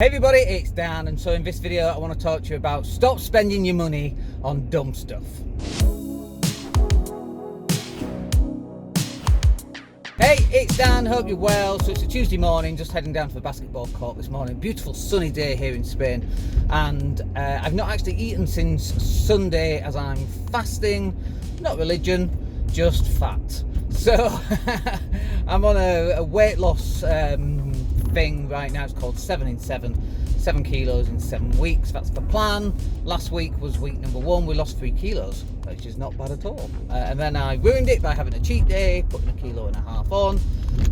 Hey everybody, it's Dan, and so in this video I want to talk to you about stop spending your money on dumb stuff. Hey, it's Dan, hope you're well. So it's a Tuesday morning, just heading down to the basketball court this morning. Beautiful sunny day here in Spain, and I've not actually eaten since Sunday as I'm fasting, not religion, just fat. So I'm on a weight loss thing right now. It's called 7 in 7 kilos in 7 weeks. That's the plan. Last week was week number 1. We lost 3 kilos, which is not bad at all. And then I ruined it by having a cheat day, putting 1.5 kilos on,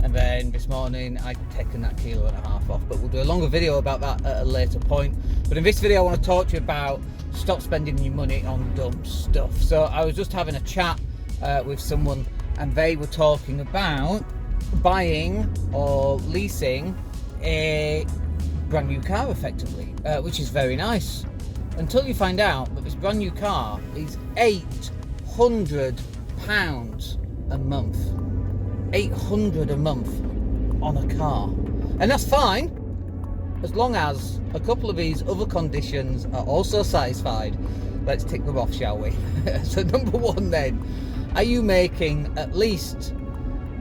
and then this morning I'd taken that 1.5 kilos off. But we'll do a longer video about that at a later point. But in this video I want to talk to you about stop spending your money on dumb stuff. So I was just having a chat with someone, and they were talking about buying or leasing a brand new car effectively, which is very nice, until you find out that this brand new car is £800 a month. 800 a month on a car, and that's fine as long as a couple of these other conditions are also satisfied. Let's tick them off, shall we? So number 1 then, are you making at least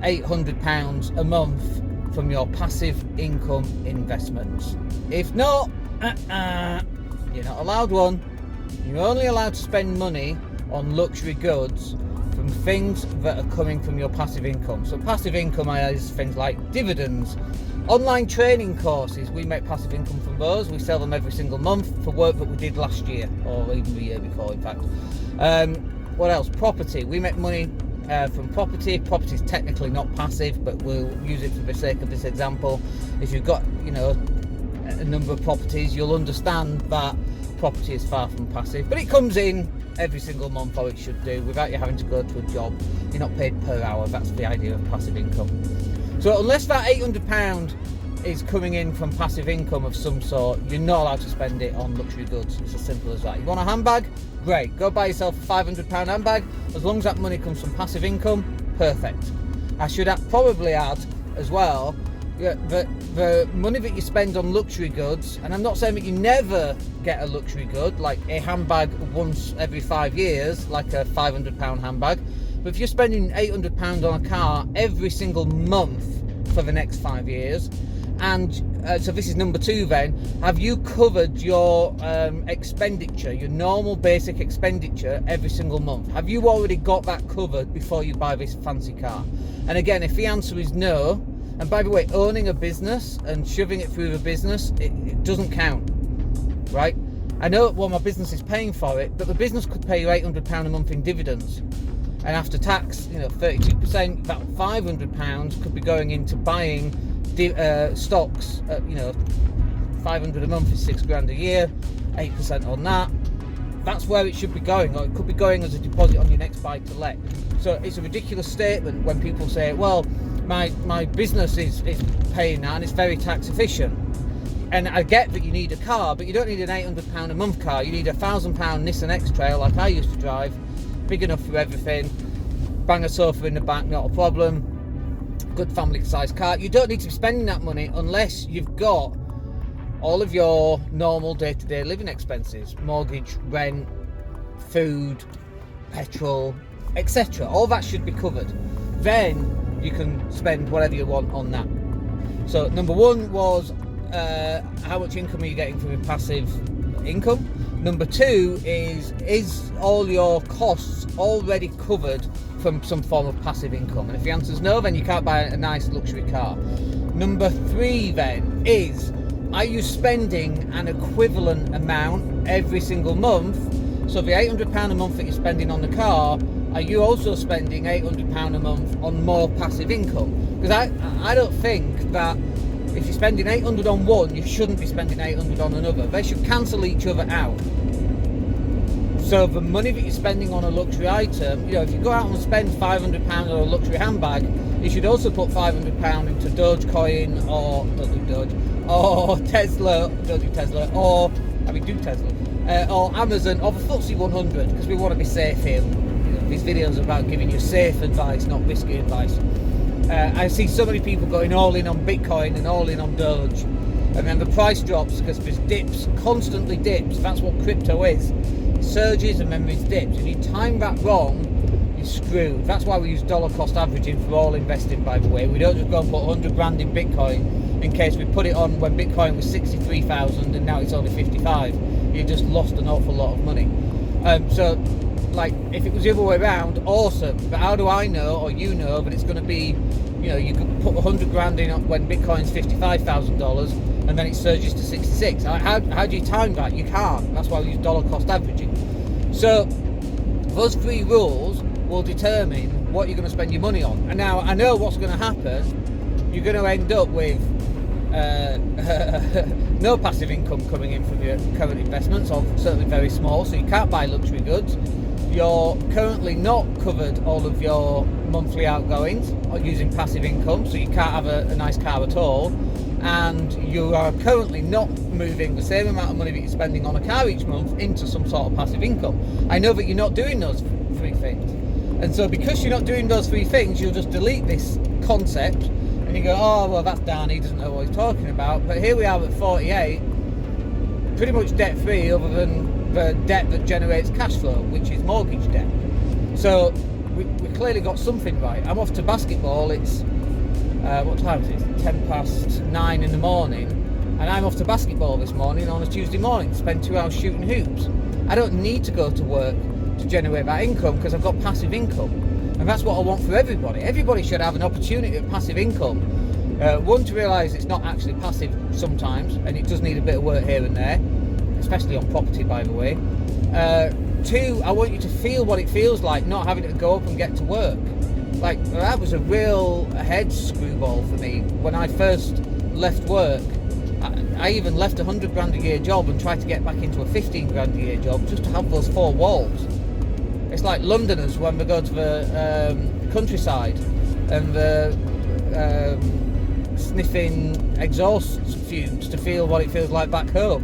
£800 a month from your passive income investments? If not, you're not allowed one. You're only allowed to spend money on luxury goods from things that are coming from your passive income. So passive income is things like dividends, online training courses. We make passive income from those. We sell them every single month for work that we did last year, or even the year before, in fact. What else? Property. We make money from property. Property is technically not passive, but we'll use it for the sake of this example. If you've got, a number of properties, you'll understand that property is far from passive, but it comes in every single month, or it should do, without you having to go to a job. You're not paid per hour. That's the idea of passive income. So unless that £800 is coming in from passive income of some sort, you're not allowed to spend it on luxury goods. It's as simple as that. You want a handbag? Great, go buy yourself a £500 handbag. As long as that money comes from passive income, perfect. I should probably add as well that the money that you spend on luxury goods, and I'm not saying that you never get a luxury good like a handbag once every 5 years, like a £500 handbag, but if you're spending £800 on a car every single month for the next 5 years, and so this is number 2 then, have you covered your expenditure, your normal basic expenditure every single month? Have you already got that covered before you buy this fancy car? And again, if the answer is no, and by the way, owning a business and shoving it through the business, it doesn't count, right? I know, well, my business is paying for it, but the business could pay you £800 a month in dividends. And after tax, 32%, that £500 could be going into buying stocks. 500 a month is £6,000 a year, 8% on that. That's where it should be going, or it could be going as a deposit on your next buy to let. So it's a ridiculous statement when people say, well, my business is paying that and it's very tax efficient. And I get that you need a car, but you don't need an £800 a month car. You need a £1,000 Nissan X-Trail like I used to drive, big enough for everything, bang a sofa in the back, not a problem, good family size car. You don't need to be spending that money unless you've got all of your normal day-to-day living expenses, mortgage, rent, food, petrol, etc. All that should be covered. Then you can spend whatever you want on that. So number 1 was how much income are you getting from your passive income? Number 2 is all your costs already covered from some form of passive income? And if the answer is no, then you can't buy a nice luxury car. Number 3 then is, are you spending an equivalent amount every single month? So the £800 a month that you're spending on the car, are you also spending £800 a month on more passive income? Because I don't think that if you're spending 800 on one, you shouldn't be spending 800 on another. They should cancel each other out. So the money that you're spending on a luxury item, if you go out and spend £500 on a luxury handbag, you should also put £500 into Dogecoin, or don't do Doge, or Tesla, don't do Tesla, or do Tesla, or Amazon, or the FTSE 100, because we want to be safe here. These videos are about giving you safe advice, not risky advice. I see so many people going all in on Bitcoin and all in on Doge. and then the price drops because there's dips, constantly dips. That's what crypto is. Surges and then there's dips. If you time that wrong, you're screwed. That's why we use dollar cost averaging for all investing, by the way. We don't just go and put 100 grand in Bitcoin in case we put it on when Bitcoin was 63,000 and now it's only 55. You just lost an awful lot of money. So like, if it was the other way around, awesome. But how do I know, or you know, that it's going to be, you know, you could put 100 grand in when Bitcoin's $55,000 and then it surges to 66. How do you time that? You can't. That's why we use dollar cost averaging. So those 3 rules will determine what you're going to spend your money on. And now I know what's going to happen. You're going to end up with no passive income coming in from your current investments, or certainly very small, so you can't buy luxury goods. You're currently not covered all of your monthly outgoings or using passive income, so you can't have a nice car at all, and you are currently not moving the same amount of money that you're spending on a car each month into some sort of passive income. I know that you're not doing those 3 things, and so because you're not doing those 3 things, you'll just delete this concept and you go, oh well, that's Dan, he doesn't know what he's talking about. But here we are at 48, pretty much debt free, other than the debt that generates cash flow, which is mortgage debt. So we clearly got something right. I'm off to basketball. It's what time is it? 9:10 in the morning, and I'm off to basketball this morning on a Tuesday morning to spend 2 hours shooting hoops. I don't need to go to work to generate that income because I've got passive income, and that's what I want for everybody. Everybody should have an opportunity of passive income. One, to realise it's not actually passive sometimes, and it does need a bit of work here and there, especially on property, by the way. 2, I want you to feel what it feels like not having to go up and get to work. Like, that was a real head screwball for me when I first left work. I even left a 100 grand a year job and tried to get back into a 15 grand a year job just to have those 4 walls. It's like Londoners when they go to the countryside and they're sniffing exhaust fumes to feel what it feels like back home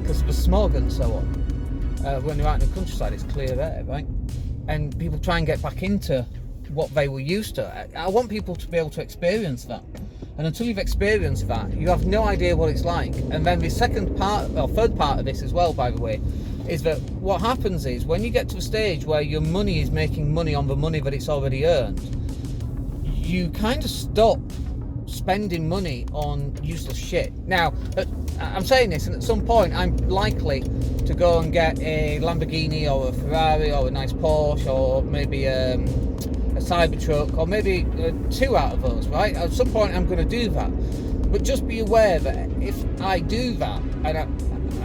because of the smog and so on. When they're out in the countryside, it's clear air, right? And people try and get back into what they were used to. I want people to be able to experience that, and until you've experienced that, you have no idea what it's like. And then the third part of this as well, by the way, is that what happens is when you get to a stage where your money is making money on the money that it's already earned, you kind of stop spending money on useless shit. Now, I'm saying this, and at some point I'm likely to go and get a Lamborghini or a Ferrari or a nice Porsche or maybe a Cybertruck, or maybe 2 out of those, right? At some point I'm going to do that. But just be aware that if I do that, and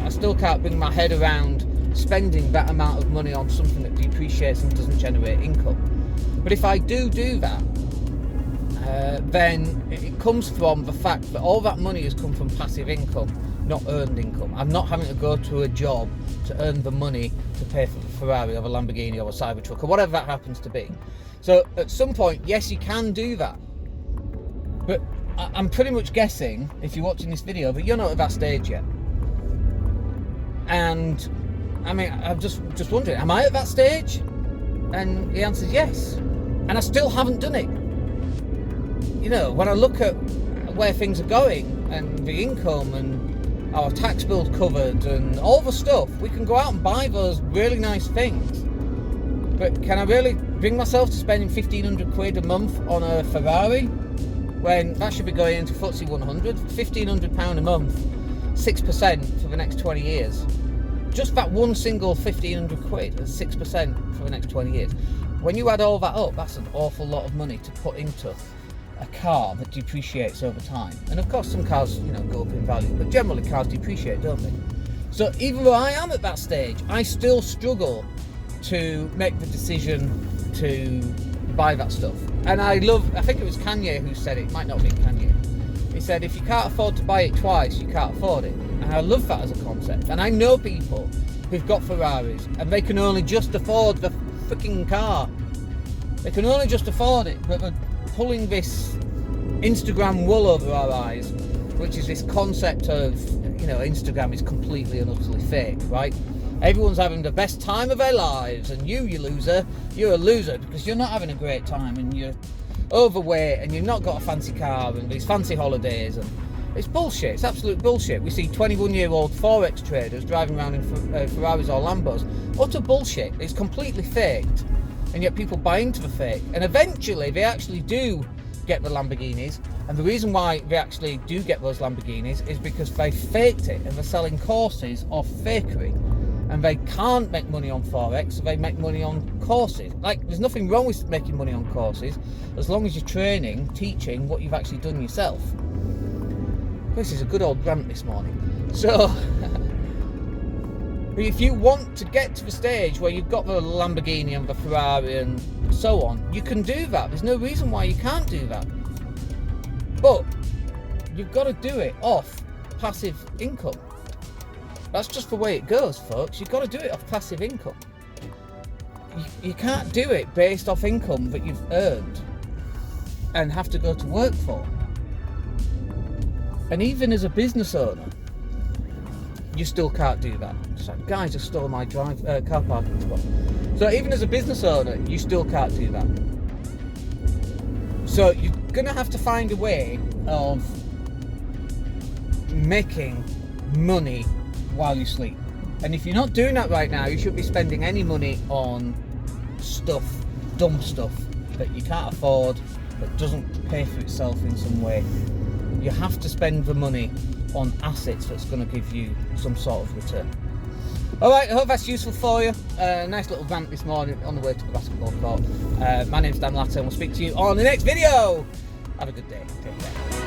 I still can't bring my head around spending that amount of money on something that depreciates and doesn't generate income. But if I do that, then it comes from the fact that all that money has come from passive income, not earned income. I'm not having to go to a job to earn the money to pay for the Ferrari or a Lamborghini or a Cybertruck or whatever that happens to be. So at some point, yes, you can do that. But I'm pretty much guessing, if you're watching this video, that you're not at that stage yet. And I mean, I'm just wondering, am I at that stage? And the answer is yes. And I still haven't done it. You know, when I look at where things are going and the income and our tax bill covered and all the stuff, we can go out and buy those really nice things. But can I really bring myself to spending 1,500 quid a month on a Ferrari when that should be going into FTSE 100? £1,500 a month, 6% for the next 20 years. Just that one single 1,500 quid is 6% for the next 20 years. When you add all that up, that's an awful lot of money to put into a car that depreciates over time. And of course some cars, you know, go up in value, but generally cars depreciate, don't they? So even though I am at that stage, I still struggle to make the decision to buy that stuff. And I think it was Kanye who said it might not be Kanye. He said, if you can't afford to buy it twice, you can't afford it. And I love that as a concept. And I know people who've got Ferraris and they can only just afford the freaking car. They can only just afford it, but they're pulling this Instagram wool over our eyes, which is this concept of, you know, Instagram is completely and utterly fake, right? Everyone's having the best time of their lives, and you loser, you're a loser because you're not having a great time and you're overweight and you've not got a fancy car and these fancy holidays, and It's bullshit. It's absolute bullshit. We see 21-year-old Forex traders driving around in Ferraris or Lambos. Utter bullshit. It's completely faked. And yet people buy into the fake. And eventually they actually do get the Lamborghinis. And the reason why they actually do get those Lamborghinis is because they faked it and they're selling courses of fakery. And they can't make money on Forex, so they make money on courses. Like, there's nothing wrong with making money on courses as long as you're training, teaching what you've actually done yourself. This is a good old rant this morning. So, if you want to get to the stage where you've got the Lamborghini and the Ferrari and so on, you can do that. There's no reason why you can't do that. But you've got to do it off passive income. That's just the way it goes, folks. You've got to do it off passive income. You can't do it based off income that you've earned and have to go to work for. And even as a business owner, you still can't do that. So, guys just stole my car parking spot. So even as a business owner, you still can't do that. So you're going to have to find a way of making money while you sleep. And if you're not doing that right now, you shouldn't be spending any money on stuff, dumb stuff that you can't afford, that doesn't pay for itself in some way. You have to spend the money on assets that's going to give you some sort of return. Alright, I hope that's useful for you. Nice little rant this morning on the way to the basketball court. My name's Dan Latto and we'll speak to you on the next video. Have a good day. Take care.